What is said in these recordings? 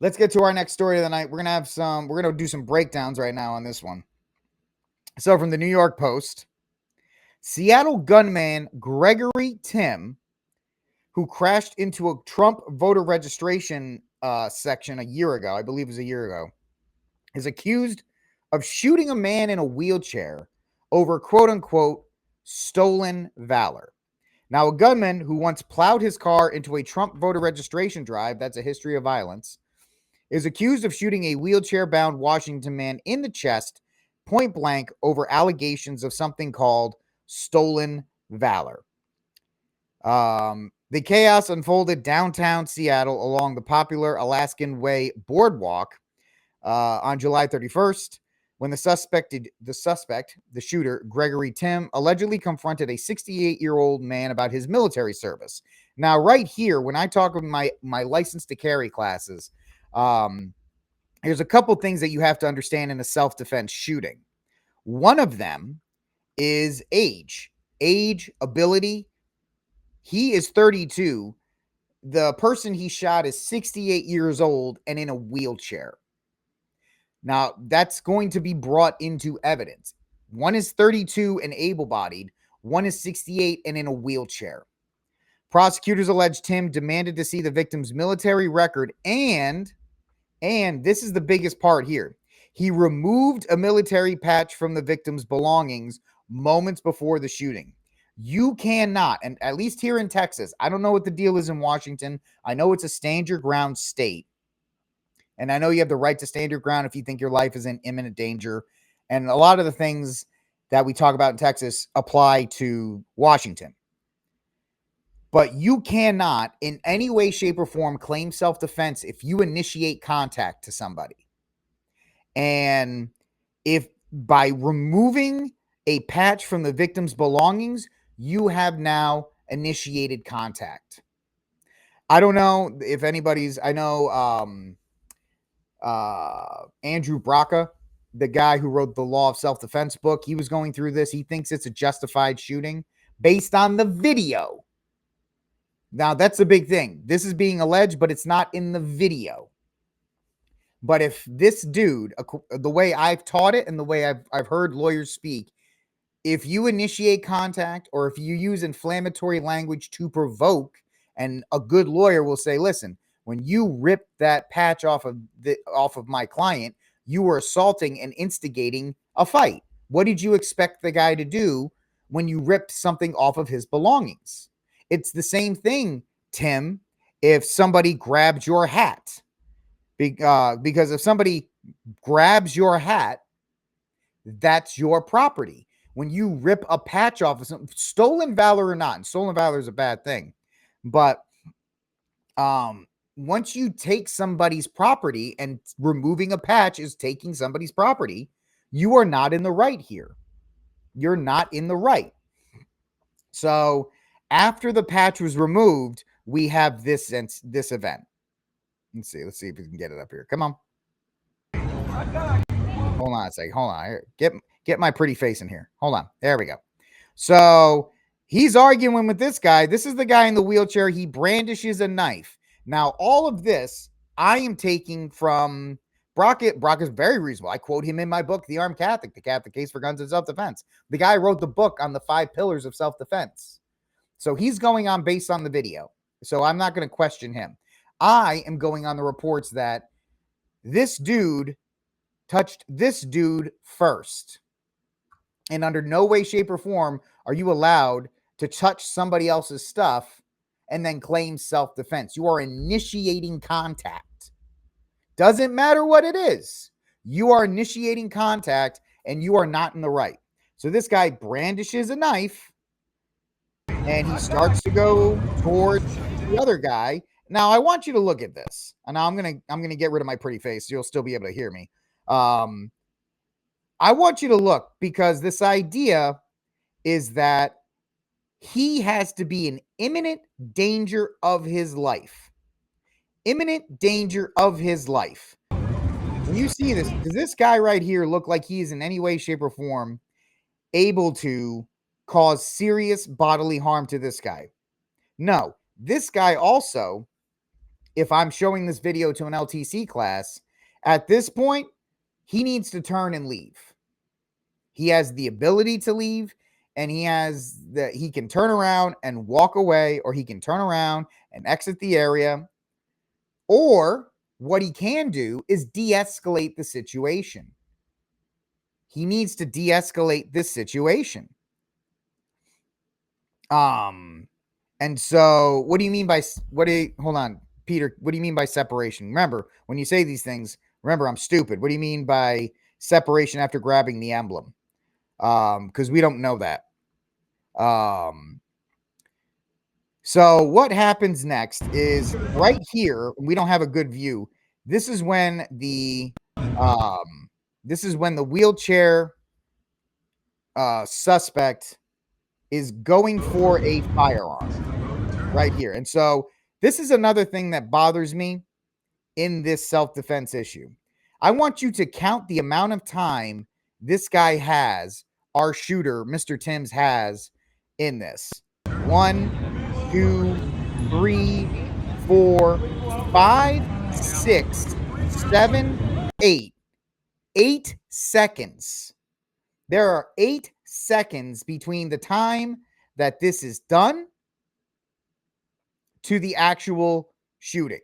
Let's get to our next story of the night. We're gonna do some breakdowns right now on this one. So from the New York Post, Seattle gunman Gregory Timm, who crashed into a Trump voter registration section a year ago, I believe it was a year ago, is accused of shooting a man in a wheelchair over quote unquote stolen valor. Now, a gunman who once plowed his car into a Trump voter registration drive, that's a history of violence, is accused of shooting a wheelchair bound Washington man in the chest point blank over allegations of something called stolen valor. The chaos unfolded downtown Seattle along the popular Alaskan Way boardwalk on July 31st when the shooter, Gregory Timm, allegedly confronted a 68-year-old man about his military service. Now, right here, when I talk with my license to carry classes, there's a couple things that you have to understand in a self-defense shooting. One of them is age, ability. He is 32. The person he shot is 68 years old and in a wheelchair. Now, that's going to be brought into evidence. One is 32 and able-bodied. One is 68 and in a wheelchair. Prosecutors allege Timm demanded to see the victim's military record and this is the biggest part here, he removed a military patch from the victim's belongings moments before the shooting. You cannot, and at least here in Texas, I don't know what the deal is in Washington. I know it's a stand your ground state. And I know you have the right to stand your ground if you think your life is in imminent danger. And a lot of the things that we talk about in Texas apply to Washington. But you cannot in any way, shape, or form claim self-defense if you initiate contact to somebody. And if by removing a patch from the victim's belongings, you have now initiated contact. I don't know if anybody's, I know Andrew Braca, the guy who wrote the Law of Self-Defense book, he was going through this. He thinks it's a justified shooting based on the video. Now, that's the big thing. This is being alleged, but it's not in the video. But if this dude, the way I've taught it and the way I've heard lawyers speak, if you initiate contact or if you use inflammatory language to provoke, and a good lawyer will say, listen, when you rip that patch off of my client, you were assaulting and instigating a fight. What did you expect the guy to do when you ripped something off of his belongings? It's the same thing, Tim, if somebody grabbed your hat. Because if somebody grabs your hat, that's your property. When you rip a patch off of something, stolen valor or not, and stolen valor is a bad thing, but once you take somebody's property, and removing a patch is taking somebody's property, you are not in the right here. You're not in the right. So after the patch was removed, we have this event. Let's see if we can get it up here. Come on. Hold on a second. Hold on. Get my pretty face in here. Hold on. There we go. So he's arguing with this guy. This is the guy in the wheelchair. He brandishes a knife. Now, all of this I am taking from Brockett. Brock is very reasonable. I quote him in my book, The Armed Catholic, The Catholic Case for Guns and Self-Defense. The guy wrote the book on the 5 pillars of self-defense. So he's going on based on the video. So I'm not going to question him. I am going on the reports that this dude touched this dude first. And under no way, shape, or form are you allowed to touch somebody else's stuff and then claim self-defense. You are initiating contact. Doesn't matter what it is. You are initiating contact and you are not in the right. So this guy brandishes a knife and he starts to go towards the other guy. Now I want you to look at this. And now I'm gonna get rid of my pretty face so you'll still be able to hear me. I want you to look, because this idea is that he has to be in imminent danger of his life. Imminent danger of his life. When you see this, does this guy right here look like he is in any way, shape, or form able to cause serious bodily harm to this guy? No. This guy also if I'm showing this video to an LTC class, at this point, he needs to turn and leave. He has the ability to leave, and he can turn around and walk away, or he can turn around and exit the area. Or what he can do is de-escalate the situation. He needs to de-escalate this situation. And so what do you mean by hold on, Peter, what do you mean by separation? Remember, when you say these things, remember, I'm stupid. What do you mean by separation after grabbing the emblem? Because we don't know that. So what happens next is right here, we don't have a good view. This is when the wheelchair suspect is going for a firearm right here. And so this is another thing that bothers me in this self-defense issue. I want you to count the amount of time this guy has, our shooter, Mr. Timms, has in this. 1, 2, 3, 4, 5, 6, 7, 8. 8 seconds. There are 8 seconds between the time that this is done to the actual shooting.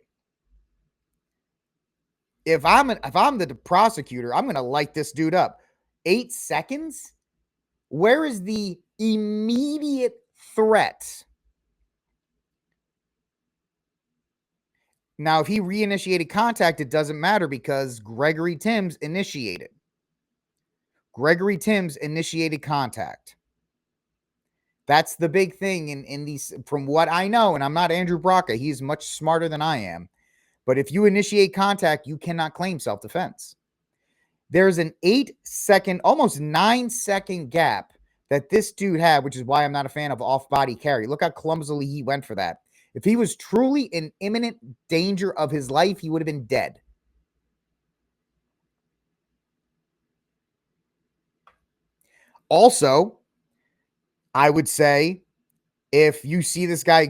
If I'm the prosecutor, I'm going to light this dude up. 8 seconds? Where is the immediate threat? Now, if he reinitiated contact, it doesn't matter because Gregory Timms initiated. Gregory Timms initiated contact. That's the big thing in these, from what I know, and I'm not Andrew Braca. He's much smarter than I am. But if you initiate contact, you cannot claim self-defense. There's an 8-second, almost 9-second gap that this dude had, which is why I'm not a fan of off-body carry. Look how clumsily he went for that. If he was truly in imminent danger of his life, he would have been dead. Also, I would say, if you see the guy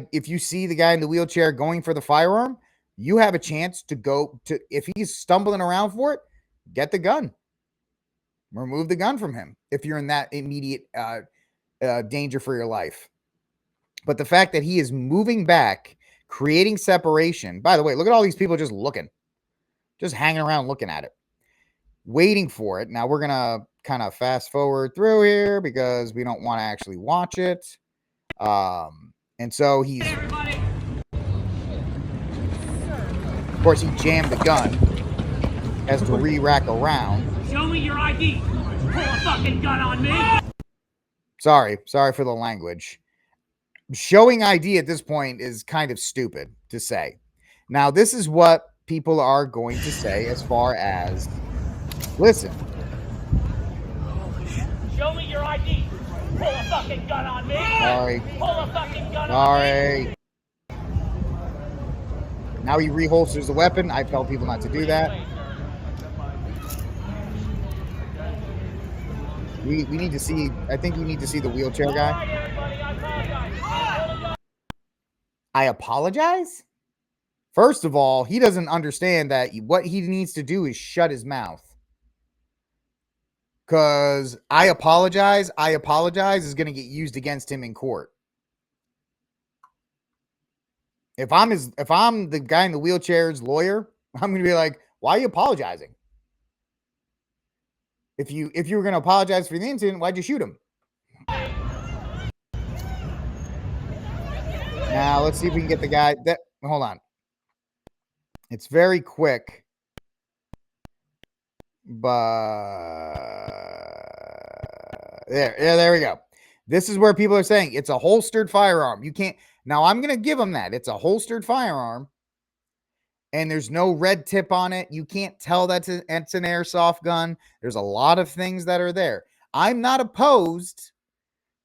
in the wheelchair going for the firearm, you have a chance to go to, if he's stumbling around for it, get the gun. Remove the gun from him if you're in that immediate danger for your life. But the fact that he is moving back, creating separation. By the way, look at all these people just looking, just hanging around looking at it, waiting for it. Now we're going to kind of fast forward through here because we don't want to actually watch it. And so he's, of course, he jammed the gun, has to re-rack around. Show me your ID. Pull a fucking gun on me. Sorry for the language. Showing ID at this point is kind of stupid to say. Now, this is what people are going to say as far as, listen. Show me your ID. Pull a fucking gun on me. Sorry. Pull a fucking gun on me. Now he reholsters the weapon. I tell people not to do that. We need to see, I think we need to see the wheelchair guy. I apologize? First of all, he doesn't understand that what he needs to do is shut his mouth. Because I apologize is going to get used against him in court. If I'm the guy in the wheelchair's lawyer, I'm going to be like, why are you apologizing? If you were going to apologize for the incident, why'd you shoot him? Now, let's see if we can get the guy that, hold on. It's very quick. But there we go. This is where people are saying it's a holstered firearm. You can't, now I'm going to give them that. It's a holstered firearm. And there's no red tip on it. You can't tell it's an airsoft gun. There's a lot of things that are there. I'm not opposed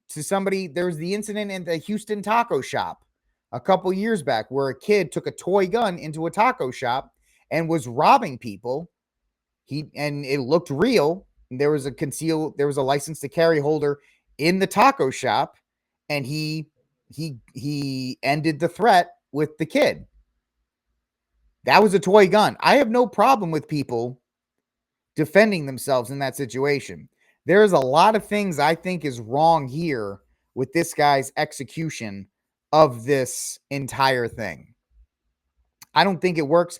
to somebody. There was the incident in the Houston taco shop a couple years back where a kid took a toy gun into a taco shop and was robbing people. And it looked real. There was a license to carry holder in the taco shop, and he ended the threat with the kid. That was a toy gun. I have no problem with people defending themselves in that situation. There's a lot of things I think is wrong here with this guy's execution of this entire thing. I don't think it works.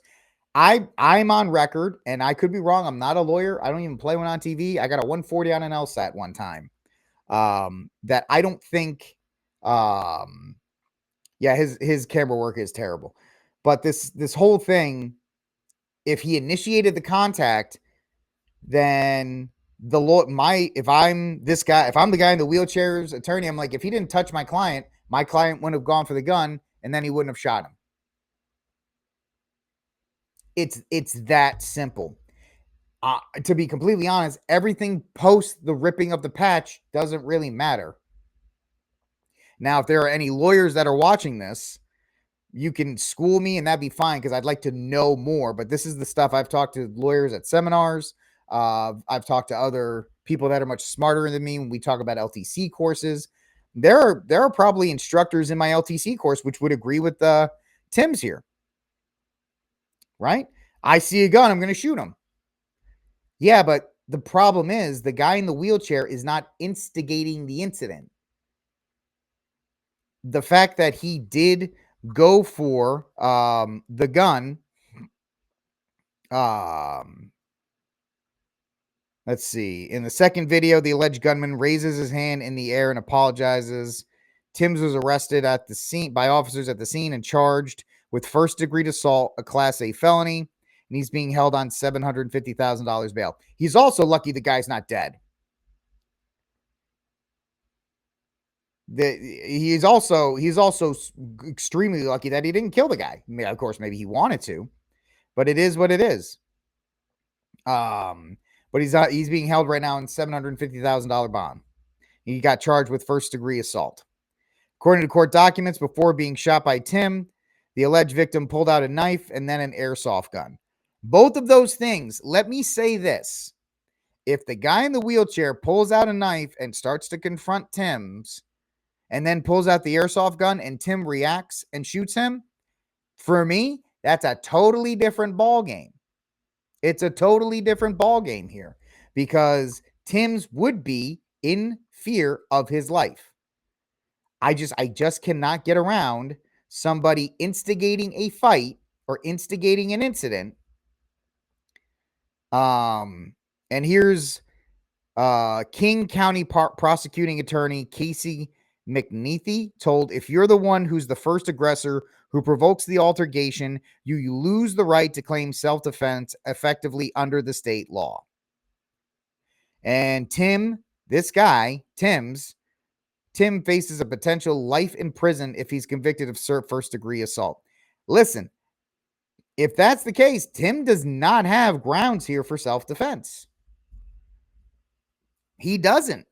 I'm on record, and I could be wrong. I'm not a lawyer. I don't even play one on TV. I got a 140 on an LSAT one time. That I don't think. Yeah, his camera work is terrible. But this whole thing, if he initiated the contact, then the law if I'm this guy, if I'm the guy in the wheelchair's attorney, I'm like, if he didn't touch my client wouldn't have gone for the gun, and then he wouldn't have shot him. It's that simple. To be completely honest, everything post the ripping of the patch doesn't really matter. Now, if there are any lawyers that are watching this, you can school me and that'd be fine because I'd like to know more. But this is the stuff I've talked to lawyers at seminars. I've talked to other people that are much smarter than me when we talk about LTC courses. There are probably instructors in my LTC course which would agree with Tim's here, right? I see a gun, I'm going to shoot him. Yeah, but the problem is the guy in the wheelchair is not instigating the incident. The fact that he did go for the gun, let's see. In the second video, the alleged gunman raises his hand in the air and apologizes. Timms was arrested at the scene by officers at the scene and charged with first-degree assault, a Class A felony, and he's being held on $750,000 bail. He's also lucky the guy's not dead. He's also extremely lucky that he didn't kill the guy. I mean, of course, maybe he wanted to, but it is what it is. But he's being held right now in $750,000 bond. He got charged with first-degree assault. According to court documents, before being shot by Timm, the alleged victim pulled out a knife and then an airsoft gun. Both of those things, let me say this. If the guy in the wheelchair pulls out a knife and starts to confront Timms and then pulls out the airsoft gun and Timm reacts and shoots him, for me, that's a totally different ball game. It's a totally different ball game here because Timms would be in fear of his life. I just cannot get around somebody instigating a fight or instigating an incident. And here's King County prosecuting attorney Casey McNeathy told, if you're the one who's the first aggressor who provokes the altercation, you lose the right to claim self-defense effectively under the state law. And Timm faces a potential life in prison if he's convicted of first-degree assault. Listen, if that's the case, Timm does not have grounds here for self-defense. He doesn't.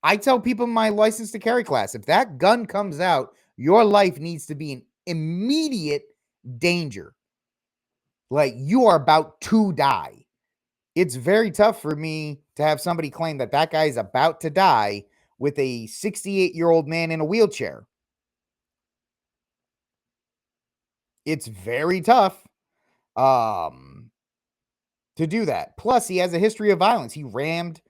I tell people in my license to carry class, if that gun comes out, your life needs to be in immediate danger. Like you are about to die. It's very tough for me to have somebody claim that guy is about to die with a 68-year-old man in a wheelchair. It's very tough to do that. Plus, he has a history of violence. He rammed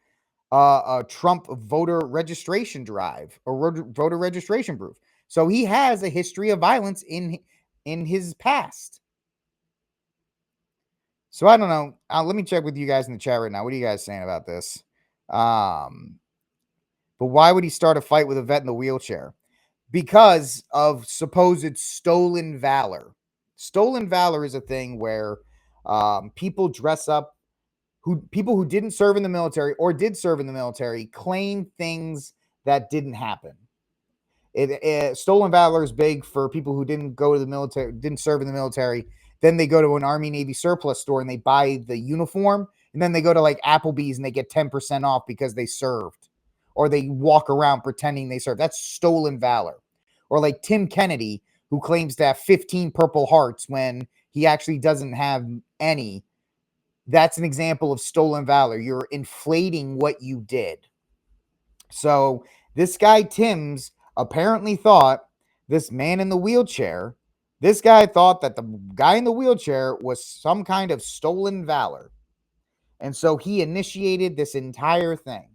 a Trump voter registration drive or voter registration proof. So he has a history of violence in his past. So I don't know. Let me check with you guys in the chat right now. What are you guys saying about this? But why would he start a fight with a vet in the wheelchair? Because of supposed stolen valor. Stolen valor is a thing where people dress up, people who didn't serve in the military or did serve in the military claim things that didn't happen. Stolen valor is big for people who didn't go to the military, didn't serve in the military. Then they go to an Army Navy surplus store and they buy the uniform. And then they go to like Applebee's and they get 10% off because they served. Or they walk around pretending they served. That's stolen valor. Or like Tim Kennedy, who claims to have 15 Purple Hearts when he actually doesn't have any. That's an example of stolen valor. You're inflating what you did. So this guy Timms apparently thought this man in the wheelchair This guy thought that the guy in the wheelchair was some kind of stolen valor. And so he initiated this entire thing.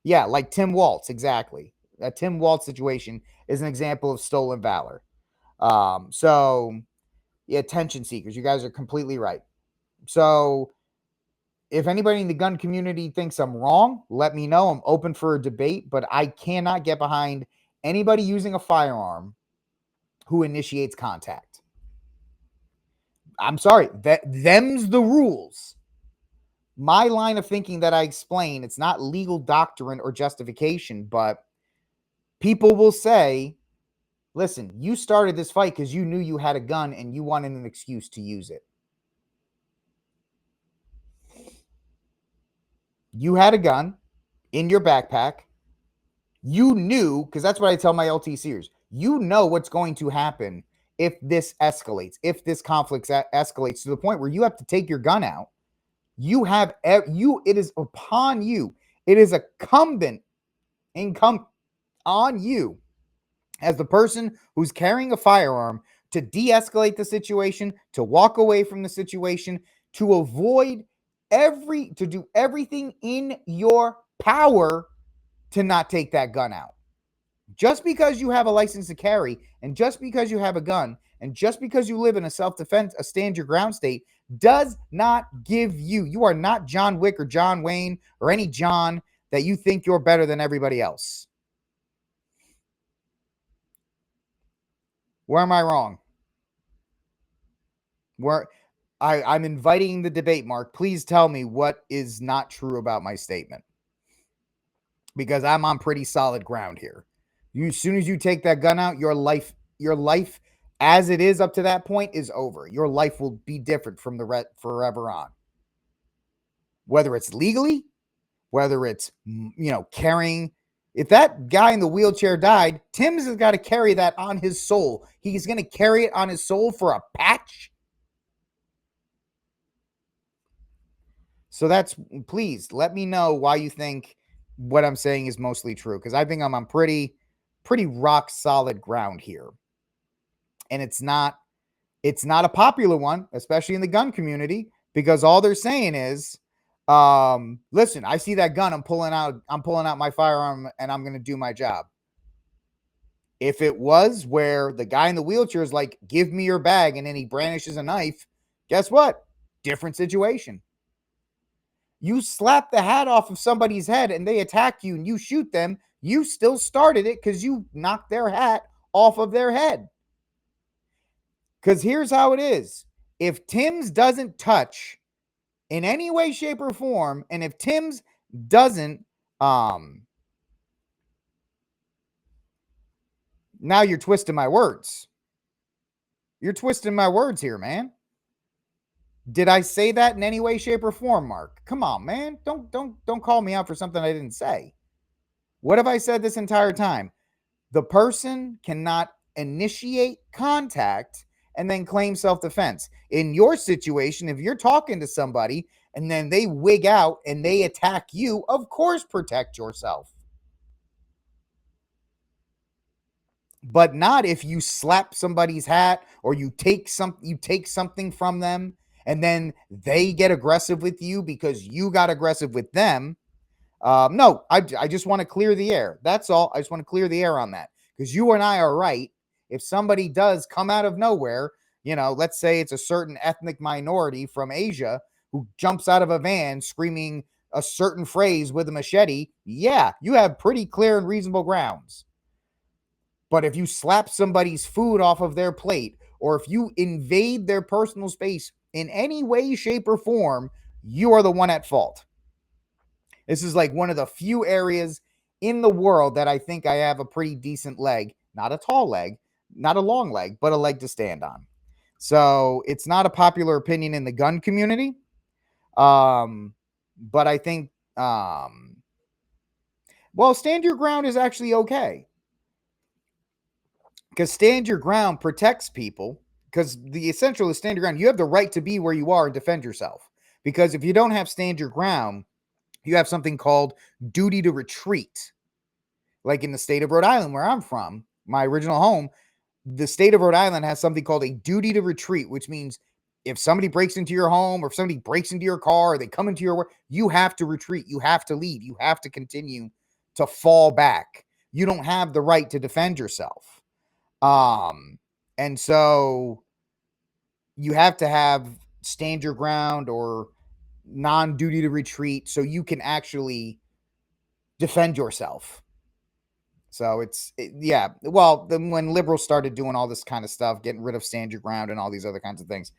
Yeah, like Tim Waltz, exactly. A Tim Waltz situation is an example of stolen valor. So, yeah, attention seekers. You guys are completely right. So, if anybody in the gun community thinks I'm wrong, let me know. I'm open for a debate, but I cannot get behind anybody using a firearm who initiates contact. I'm sorry, them's the rules. My line of thinking that I explain, it's not legal doctrine or justification, but people will say, listen, you started this fight because you knew you had a gun and you wanted an excuse to use it. You had a gun in your backpack. You knew, because that's what I tell my LTCers, you know what's going to happen if this escalates, if this conflict escalates to the point where you have to take your gun out. It is upon you. It is incumbent on you as the person who's carrying a firearm to de-escalate the situation, to walk away from the situation, to avoid to do everything in your power to not take that gun out. Just because you have a license to carry, and just because you have a gun, and just because you live in a self-defense, a stand your ground state, does not give you are not John Wick or John Wayne or any John that you think you're better than everybody else. Where am I wrong? I'm inviting the debate, Mark. Please tell me what is not true about my statement, because I'm on pretty solid ground here. As soon as you take that gun out, your life as it is up to that point is over. Your life will be different from the forever on. Whether it's legally, whether it's carrying. If that guy in the wheelchair died, Tim's has got to carry that on his soul. He's going to carry it on his soul for a patch. So please let me know why you think what I'm saying is mostly true, because I think I'm on pretty rock solid ground here. And it's not a popular one, especially in the gun community, because all they're saying is, listen, I see that gun, I'm pulling out my firearm and I'm going to do my job. If it was where the guy in the wheelchair is like, give me your bag, and then he brandishes a knife, guess what? Different situation. You slap the hat off of somebody's head and they attack you and you shoot them, you still started it because you knocked their hat off of their head. Because here's how it is. If Tim's doesn't touch in any way, shape, or form, and if Tim's doesn't, now you're twisting my words. You're twisting my words here, man. Did I say that in any way, shape, or form, Mark? Come on, man. Don't call me out for something I didn't say. What have I said this entire time? The person cannot initiate contact and then claim self-defense. In your situation, if you're talking to somebody and then they wig out and they attack you, of course protect yourself. But not if you slap somebody's hat or you take something from them and then they get aggressive with you because you got aggressive with them. No, I just want to clear the air. That's all. I just want to clear the air on that, because you and I are right. If somebody does come out of nowhere, let's say it's a certain ethnic minority from Asia who jumps out of a van screaming a certain phrase with a machete, yeah, you have pretty clear and reasonable grounds. But if you slap somebody's food off of their plate, or if you invade their personal space in any way, shape, or form, you are the one at fault. This is like one of the few areas in the world that I think I have a pretty decent leg, not a tall leg, not a long leg, but a leg to stand on. So it's not a popular opinion in the gun community. But I think, stand your ground is actually okay. Because stand your ground protects people. Because the essential is stand your ground. You have the right to be where you are and defend yourself. Because if you don't have stand your ground, you have something called duty to retreat. Like in the state of Rhode Island, where I'm from, my original home, the state of Rhode Island has something called a duty to retreat, which means if somebody breaks into your home or if somebody breaks into your car or they come into your work, you have to retreat. You have to leave. You have to continue to fall back. You don't have the right to defend yourself. And so you have to have stand your ground or non-duty to retreat so you can actually defend yourself. So yeah. Well, then when liberals started doing all this kind of stuff, getting rid of stand your ground and all these other kinds of things,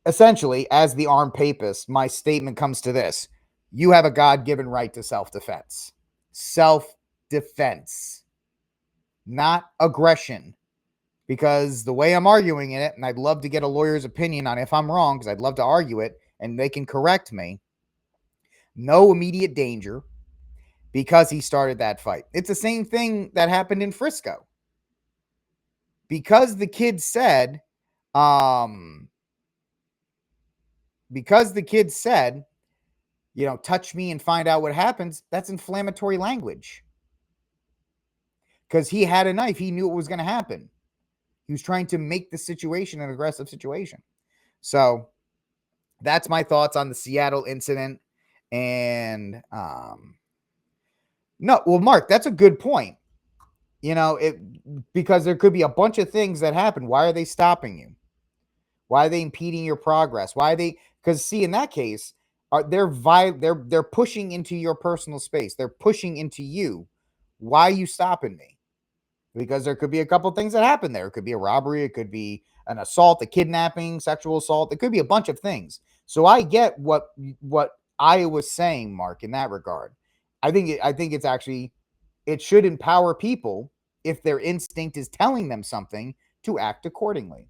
essentially, as the armed papist, my statement comes to this: you have a God-given right to self-defense. Self-defense, not aggression. Because the way I'm arguing it, and I'd love to get a lawyer's opinion on if I'm wrong, because I'd love to argue it, and they can correct me. No immediate danger, because he started that fight. It's the same thing that happened in Frisco. Because the kid said, touch me and find out what happens, that's inflammatory language. Because he had a knife. He knew it was going to happen. He was trying to make the situation an aggressive situation. So that's my thoughts on the Seattle incident. And Mark, that's a good point. Because there could be a bunch of things that happen. Why are they stopping you? Why are they impeding your progress? Why are they? Because see, in that case, they're pushing into your personal space. They're pushing into you. Why are you stopping me? Because there could be a couple things that happen there. It could be a robbery. It could be an assault, a kidnapping, sexual assault. It could be a bunch of things. So I get what I was saying, Mark, in that regard. I think it's actually, it should empower people if their instinct is telling them something to act accordingly.